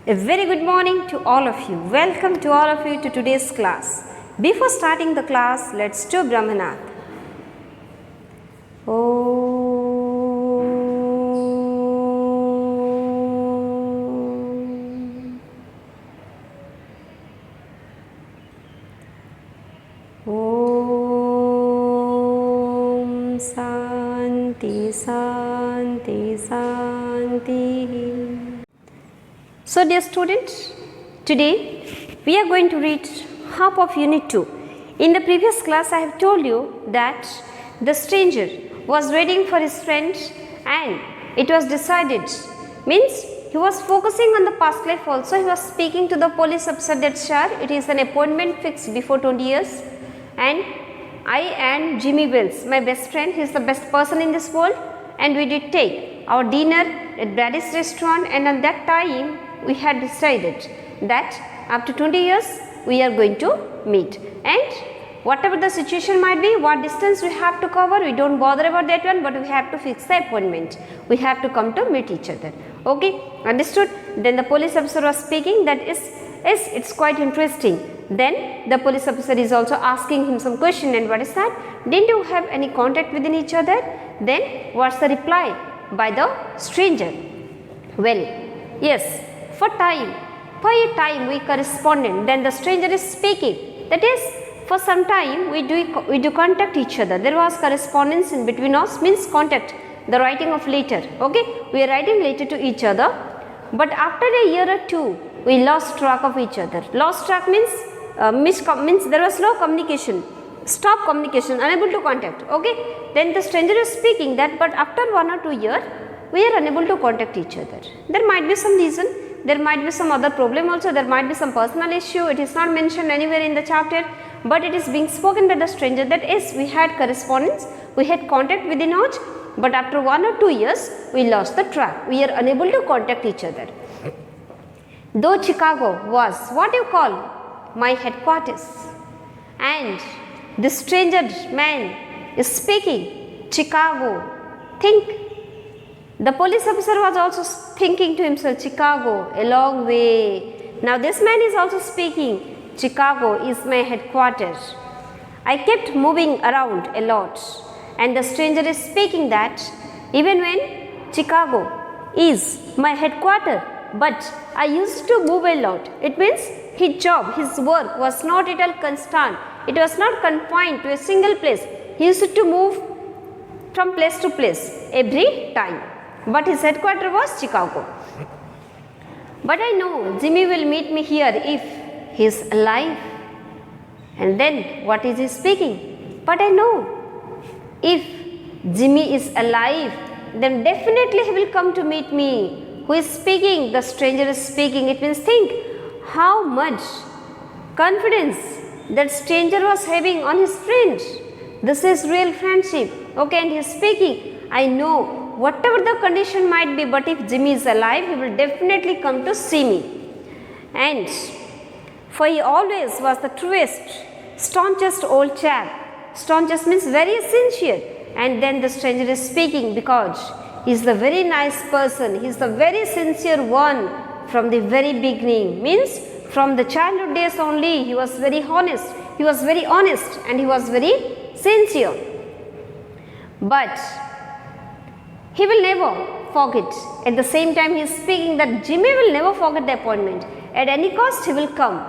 A very good morning to all of you. Welcome to all of you to today's class. Before starting the class, let's do Brahmanath. Om Santi Santi Santi. So dear students, today we are going to read half of Unit 2. In the previous class I have told you that the stranger was waiting for his friend and it was decided, means he was focusing on the past life also. He was speaking to the police officer that sir, it is an appointment fixed before 20 years and I and Jimmy Wells, my best friend, he is the best person in this world, and we did take our dinner at Brady's restaurant, and at that time we had decided that after 20 years we are going to meet, and whatever the situation might be, what distance we have to cover, we don't bother about that one, but we have to fix the appointment. We have to come to meet each other. Okay, understood? Then the police officer was speaking that is it's quite interesting. Then the police officer is also asking him some question, and what is that? Didn't you have any contact within each other? Then what's the reply by the stranger? Well, yes, for a time we corresponded. Then the stranger is speaking, that is, for some time we do contact each other. There was correspondence in between us, means contact, the writing of letter. Okay, we are writing letter to each other, but after a year or two we lost track of each other. Lost track means means there was no communication, stop communication, unable to contact. Okay, then the stranger is speaking that, but after 1 or 2 years we are unable to contact each other. There might be some reason, there might be some other problem also, there might be some personal issue. It is not mentioned anywhere in the chapter, but it is being spoken by the stranger that yes, we had correspondence, we had contact within us, but after 1 or 2 years we lost the track, we are unable to contact each other. Though Chicago was what you call my headquarters, and the stranger man is speaking Chicago, think. The police officer was also thinking to himself, Chicago, a long way. Now this man is also speaking, Chicago is my headquarters. I kept moving around a lot, and the stranger is speaking that even when Chicago is my headquarters, but I used to move a lot. It means his job, his work was not at all constant. It was not confined to a single place. He used to move from place to place every time, but his headquarters was Chicago. But I know Jimmy will meet me here if he is alive. And then what is he speaking? But I know if Jimmy is alive, then definitely he will come to meet me. Who is speaking? The stranger is speaking. It means think how much confidence that stranger was having on his friend. This is real friendship. Okay, and he is speaking, I know whatever the condition might be, but if Jimmy is alive, he will definitely come to see me. And for he always was the truest, staunchest old chap. Staunchest means very sincere. And then the stranger is speaking because he is the very nice person, he is the very sincere one from the very beginning, means from the childhood days only he was very honest, and he was very sincere. But he will never forget. At the same time he is speaking that Jimmy will never forget the appointment. At any cost he will come.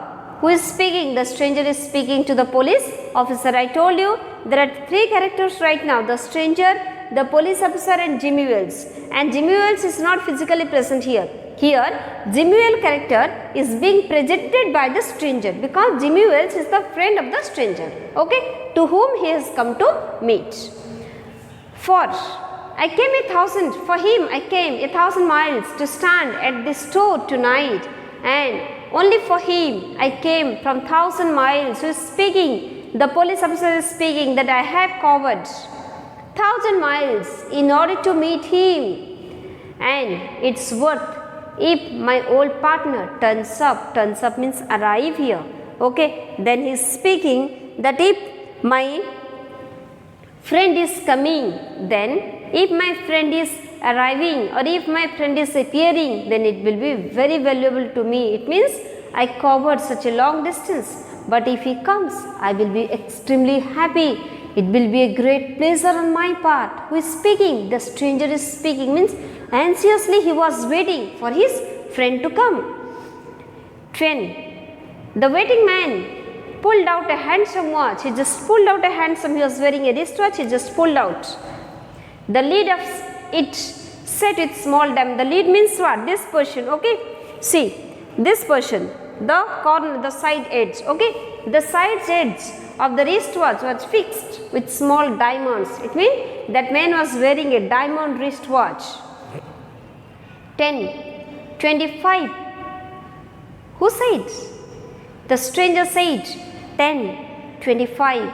Who is speaking? The stranger is speaking to the police officer. I told you there are 3 characters right now, the stranger, the police officer and Jimmy Wells, and Jimmy Wells is not physically present here. Here Jimmy Wells character is being presented by the stranger because Jimmy Wells is the friend of the stranger, okay, to whom he has come to meet. For I came 1,000 miles to stand at this store tonight, and only for him I came from 1,000 miles. Who is speaking? The police officer is speaking that I have covered 1,000 miles in order to meet him, and it's worth if my old partner turns up means arrive here. Okay, then he is speaking that if my friend is coming, then if my friend is arriving or if my friend is appearing, then it will be very valuable to me. It means I covered such a long distance. But if he comes, I will be extremely happy. It will be a great pleasure on my part. Who is speaking? The stranger is speaking, means anxiously he was waiting for his friend to come. 10. The waiting man pulled out a handsome watch. He just pulled out a handsome, he was wearing a wristwatch, he just pulled out. The lid of it set with small diamond. The lid means what? This portion, okay. See, this portion, the corner, the side edge, okay. The side edge of the wristwatch was fixed with small diamonds. It means that man was wearing a diamond wristwatch. 10. 25. Who said? The stranger said 10:25.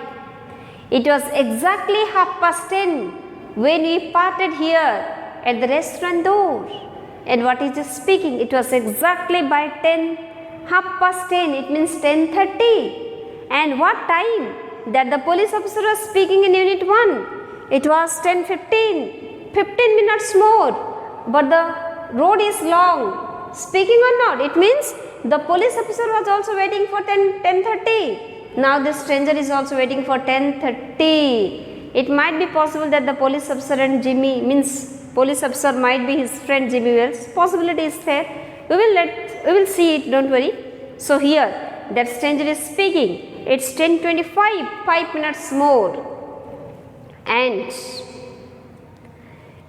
It was exactly 10:30 when we parted here at the restaurant door. And what is it speaking? It was exactly by 10:30. It means 10:30. And what time that the police officer was speaking in unit 1? It was 10:15. 15 minutes more. But the road is long. Speaking or not? It means the police officer was also waiting for 10:30. Now the stranger is also waiting for 10:30. It might be possible that the police officer and Jimmy, means police officer might be his friend Jimmy Wells. Possibility is there. We will see it, don't worry. So here that stranger is speaking. It's 10:25, 5 minutes more. And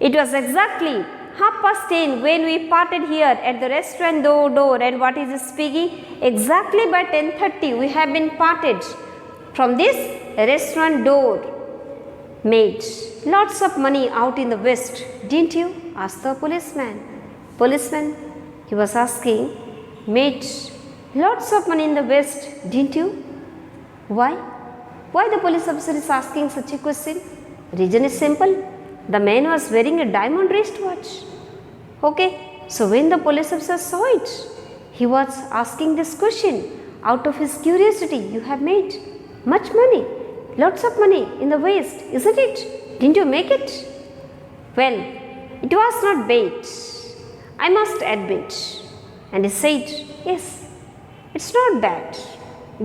it was exactly 10:30 when we parted here at the restaurant door. And what is it speaking? Exactly by 10:30 we have been parted from this restaurant door. Made lots of money out in the West, didn't you? Asked the policeman. Policeman, he was asking, made lots of money in the West, didn't you? Why? Why the police officer is asking such a question? Reason is simple. The man was wearing a diamond wristwatch. Okay, so when the police officer saw it, he was asking this question out of his curiosity. You have made much money, lots of money in the West, isn't it? Didn't you make it? Well, it was not bad, I must admit. And he said, yes, it's not bad.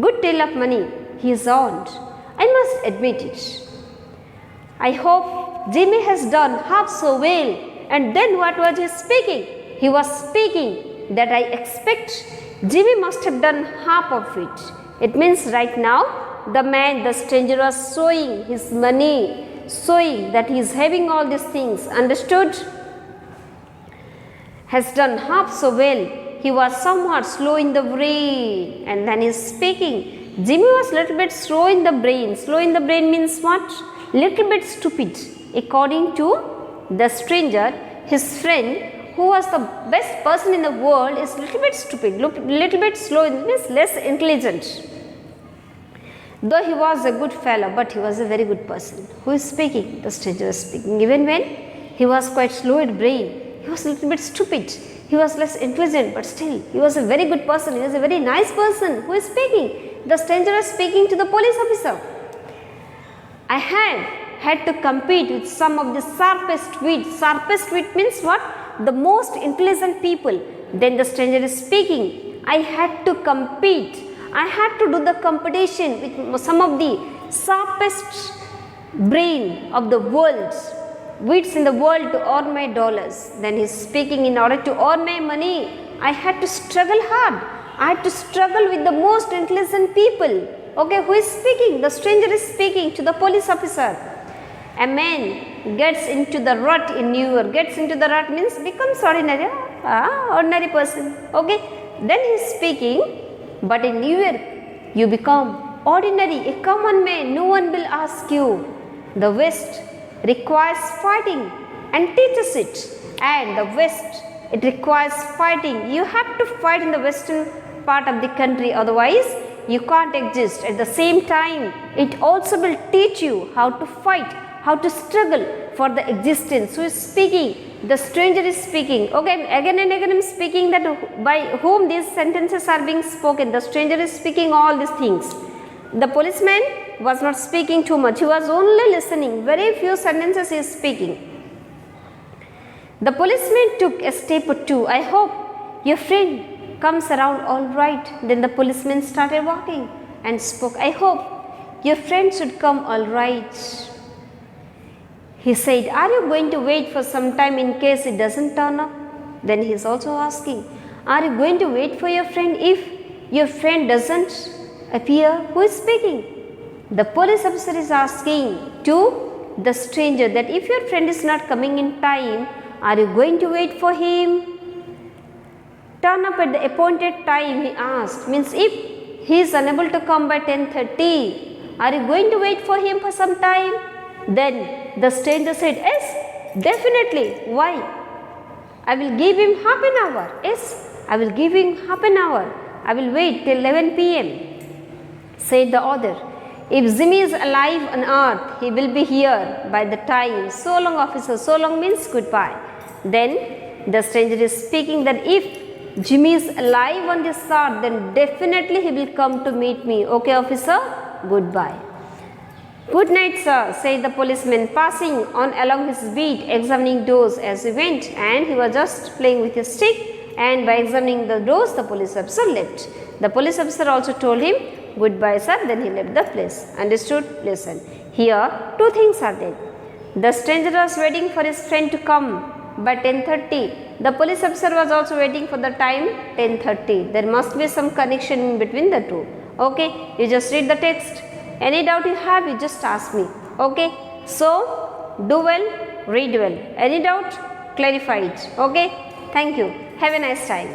Good deal of money he has earned, I must admit it. I hope Jimmy has done half so well. And then what was he speaking? He was speaking that I expect Jimmy must have done half of it. It means right now the man, the stranger was showing his money, showing that he is having all these things. Understood? Has done half so well. He was somewhat slow in the brain. And then he is speaking. Jimmy was little bit slow in the brain. Slow in the brain means what? Little bit stupid. According to the stranger, his friend, who was the best person in the world, is little bit stupid, little bit slow, it means less intelligent. Though he was a good fellow, but he was a very good person. Who is speaking? The stranger was speaking. Even when he was quite slow in brain, he was a little bit stupid. He was less intelligent, but still he was a very good person. He was a very nice person. Who is speaking? The stranger is speaking to the police officer. I have had to compete with some of the sharpest wits. Sharpest wit means what? The most intelligent people. Then the stranger is speaking. I had to compete. I had to do the competition with some of the sharpest brain of the world, wits in the world to earn my dollars. Then he is speaking, in order to earn my money, I had to struggle hard. I had to struggle with the most intelligent people. Okay, who is speaking? The stranger is speaking to the police officer. A man gets into the rut in New York. Gets into the rut means becomes ordinary. Ordinary person. Okay, then he is speaking. But in New York, you become ordinary, a common man. No one will ask you. The West requires fighting and teaches it. And the West, it requires fighting. You have to fight in the western part of the country, otherwise you can't exist. At the same time, it also will teach you how to fight, how to struggle for the existence. Who is speaking? The stranger is speaking. Okay, again and again I am speaking that by whom these sentences are being spoken. The stranger is speaking all these things. The policeman was not speaking too much. He was only listening. Very few sentences he is speaking. The policeman took a step or two. I hope your friend comes around all right. Then the policeman started walking and spoke. I hope your friend should come all right. He said, are you going to wait for some time in case it doesn't turn up? Then he is also asking, are you going to wait for your friend if your friend doesn't appear? Who is speaking? The police officer is asking to the stranger that if your friend is not coming in time, are you going to wait for him? Turn up at the appointed time, he asked. Means if he is unable to come by 10:30, are you going to wait for him for some time? Then the stranger said, yes, definitely. Why? I will give him half an hour. Yes, I will give him half an hour. I will wait till 11 p.m. Said the other. If Jimmy is alive on earth, he will be here by the time. So long, officer. So long means goodbye. Then the stranger is speaking that if Jimmy is alive on this earth, then definitely he will come to meet me. Okay, officer, goodbye. Good night, sir, said the policeman, passing on along his beat, examining doors as he went, and he was just playing with his stick, and by examining the doors, the police officer left. The police officer also told him, goodbye, sir, then he left the place. Understood? Listen. Here, two things are there. The stranger was waiting for his friend to come by 10:30. The police officer was also waiting for the time 10:30. There must be some connection in between the two. Okay, you just read the text. Any doubt you have, you just ask me. Okay, so do well, read well. Any doubt, clarify it. Okay, thank you. Have a nice time.